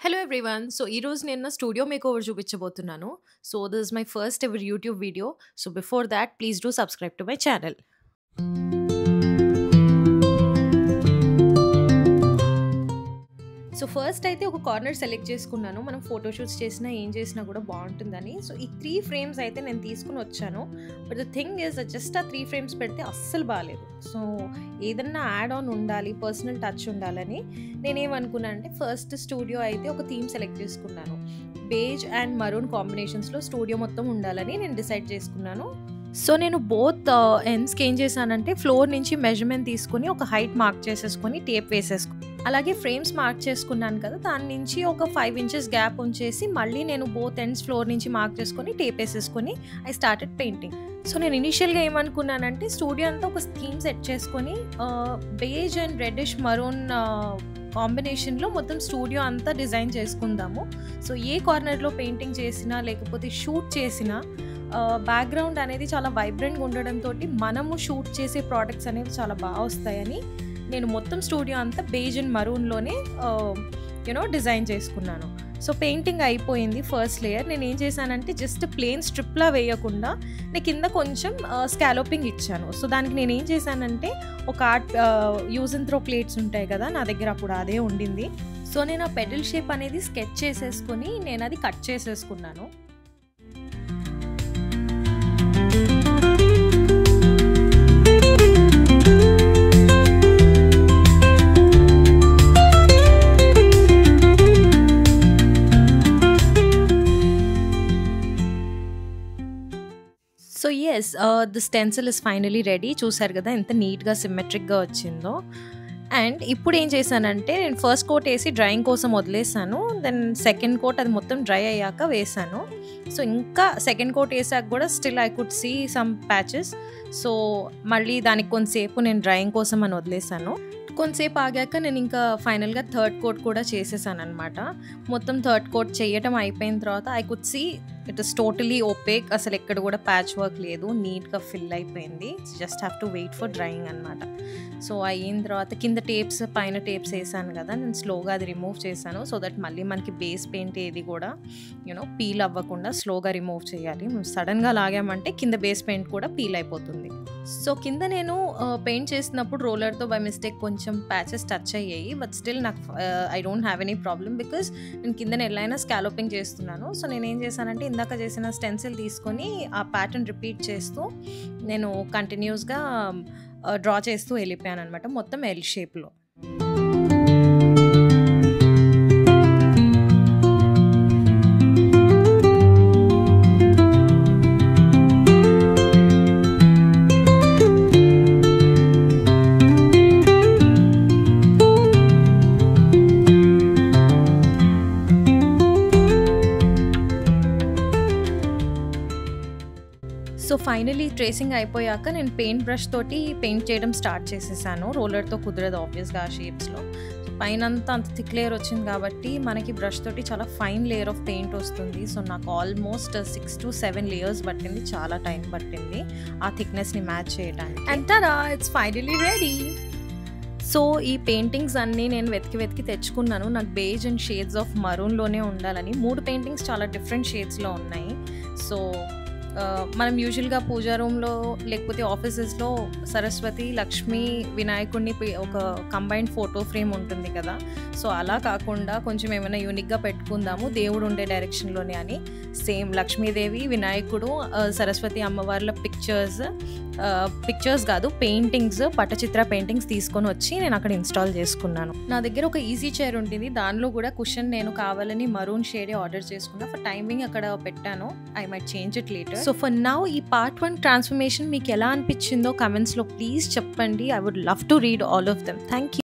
Hello everyone. So ee roju nenu studio makeover చూపించబోతున్నాను. So this is my first ever YouTube video. So before that please do subscribe to my channel. So first అయితే ఒక corner select చేసుకున్నాను. మనం photo shoots చేసినా ఏం చేసినా కూడా బాగుంటుందని. సో ఈ 3 ఫ్రేమ్స్ అయితే నేను తీసుకుని వచ్చాను. But the thing is just ఆ 3 ఫ్రేమ్స్ పెడితే అస్సలు బాగాలేదు. సో ఏదన్నా యాడ్ ఆన్ ఉండాలి, పర్సనల్ టచ్ ఉండాలని నేనేమనుకున్నాను అంటే ఫస్ట్ స్టూడియో అయితే ఒక థీమ్ సెలెక్ట్ చేసుకున్నాను. బేజ్ అండ్ మరూన్ కాంబినేషన్స్లో స్టూడియో మొత్తం ఉండాలని నేను డిసైడ్ చేసుకున్నాను. సో నేను బోత్ ఎండ్స్కి ఏం చేశానంటే ఫ్లోర్ నుంచి మెజర్మెంట్ తీసుకుని ఒక హైట్ మార్క్ చేసేసుకొని టేప్ వేసేసుకుని, అలాగే ఫ్రేమ్స్ మార్క్ చేసుకున్నాను కదా, దాని నుంచి ఒక 5 ఇంచెస్ గ్యాప్ ఉంచేసి మళ్ళీ నేను బోత్ ఎండ్స్ ఫ్లోర్ నుంచి మార్క్ చేసుకొని టేప్ వేసేసుకొని ఐ స్టార్టెడ్ పెయింటింగ్. సో నేను ఇనిషియల్గా ఏమనుకున్నానంటే స్టూడియో అంతా ఒక థీమ్ సెట్ చేసుకొని బేజ్ అండ్ రెడ్డిష్ మరూన్ కాంబినేషన్లో మొత్తం స్టూడియో అంతా డిజైన్ చేసుకుందాము. సో ఏ కార్నర్లో పెయింటింగ్ చేసినా లేకపోతే షూట్ చేసినా బ్యాక్గ్రౌండ్ అనేది చాలా వైబ్రెంట్గా ఉండడంతో మనము షూట్ చేసే ప్రోడక్ట్స్ అనేవి చాలా బాగా వస్తాయని నేను మొత్తం స్టూడియో అంతా బేజ్ అండ్ మరూన్లోనే డిజైన్ చేసుకున్నాను. సో పెయింటింగ్ అయిపోయింది ఫస్ట్ లేయర్. నేను ఏం చేశానంటే జస్ట్ ప్లెయిన్ స్ట్రిప్లా వేయకుండా నేను కింద కొంచెం స్కాలోపింగ్ ఇచ్చాను. సో దానికి నేను ఏం చేశానంటే ఒక art use and throw plates ఉంటాయి కదా, నా దగ్గర అప్పుడు అదే ఉండింది. సో నేను ఆ పెడల్ షేప్ అనేది స్కెచ్ చేసేసుకొని నేను అది కట్ చేసేసుకున్నాను. So yes, the stencil is finally ready. చూసారు కదా ఎంత నీట్గా సిమెట్రిక్గా వచ్చిందో. అండ్ ఇప్పుడు ఏం చేశానంటే నేను ఫస్ట్ కోట్ వేసి డ్రాయింగ్ కోసం వదిలేసాను. దెన్ సెకండ్ కోట్ అది మొత్తం డ్రై అయ్యాక వేసాను. సో ఇంకా సెకండ్ కోట్ వేసాక కూడా still I could see some patches. So మళ్ళీ దానికి కొంతసేపు నేను డ్రాయింగ్ కోసం అని వదిలేసాను. కొంతసేపు ఆగాక నేను ఇంకా ఫైనల్గా థర్డ్ కోట్ కూడా చేసేసాను అనమాట. మొత్తం థర్డ్ కోట్ చేయటం అయిపోయిన తర్వాత I could see it is totally opaque. అసలు ఎక్కడ కూడా ప్యాచ్ వర్క్ లేదు, నీట్గా ఫిల్ అయిపోయింది. Just have to wait for drying అనమాట. సో అయిన తర్వాత కింద టేప్స్ పైన టేప్స్ వేసాను కదా, నేను స్లోగా అది రిమూవ్ చేశాను. సో దట్ మళ్ళీ మనకి బేస్ పెయింట్ ఏది కూడా పీల్ అవ్వకుండా స్లోగా రిమూవ్ చేయాలి. సడన్గా లాగామంటే కింద బేస్ పెయింట్ కూడా పీల్ అయిపోతుంది. సో కింద నేను పెయింట్ చేసినప్పుడు రోలర్తో బై మిస్టేక్ కొంచెం ప్యాచెస్ టచ్ అయ్యాయి. బట్ స్టిల్ నాకు I don't have any problem because నేను కింద ఎట్లయినా స్కాలోపింగ్ చేస్తున్నాను. సో నేను ఏం చేశానంటే ఇందాక చేసిన స్టెన్సిల్ తీసుకొని ఆ ప్యాటర్న్ రిపీట్ చేస్తూ నేను కంటిన్యూస్గా డ్రా చేస్తూ వెళ్ళిపోయాను అనమాట, మొత్తం ఎల్ షేప్లో. సో ఫైనలీ ట్రేసింగ్ అయిపోయాక నేను పెయింట్ బ్రష్ తోటి పెయింట్ చేయడం స్టార్ట్ చేసేసాను. రోలర్తో కుదరదు ఆబ్వియస్గా ఆ షేప్స్లో. సో పైన అంత థిక్ లేయర్ వచ్చింది కాబట్టి మనకి బ్రష్ తోటి చాలా ఫైన్ లేయర్ ఆఫ్ పెయింట్ వస్తుంది. సో నాకు ఆల్మోస్ట్ 6 to 7 లేయర్స్ పట్టింది, చాలా టైం పట్టింది ఆ థిక్నెస్ని మ్యాచ్ చేయడానికి. And tada, it's finally ready. So ఈ పెయింటింగ్స్ అన్నీ నేను వెతికి తెచ్చుకున్నాను. నాకు బేజ్ అండ్ షేడ్స్ ఆఫ్ మరూన్లోనే ఉండాలని. 3 పెయింటింగ్స్ చాలా డిఫరెంట్ షేడ్స్లో ఉన్నాయి. సో మనం యూజువల్గా పూజా రూమ్లో లేకపోతే ఆఫీసెస్లో సరస్వతి, లక్ష్మి, వినాయకుడిని ఒక కంబైన్డ్ ఫోటో ఫ్రేమ్ ఉంటుంది కదా. సో అలా కాకుండా కొంచెం ఏమైనా యూనిక్గా పెట్టుకుందాము దేవుడు ఉండే డైరెక్షన్లోనే అని సేమ్ లక్ష్మీదేవి, వినాయకుడు, సరస్వతి అమ్మవార్ల పిక్చర్స్ కాదు పెయింటింగ్స్, పట్టచిత్ర పెయింటింగ్స్ తీసుకొని వచ్చి నేను అక్కడ ఇన్స్టాల్ చేసుకున్నాను. నా దగ్గర ఒక ఈజీ చైర్ ఉంటుంది, దానిలో కూడా కుషన్ నేను కావాలని మరూన్ షేడే ఆర్డర్ చేసుకున్నా. ఫర్ టైమింగ్ అక్కడ పెట్టాను, I might change it later. So for now ఈ పార్ట్ 1 ట్రాన్స్ఫర్మేషన్ మీకు ఎలా అనిపించిందో కమెంట్స్లో ప్లీజ్ చెప్పండి. I would love to read all of them. Thank you.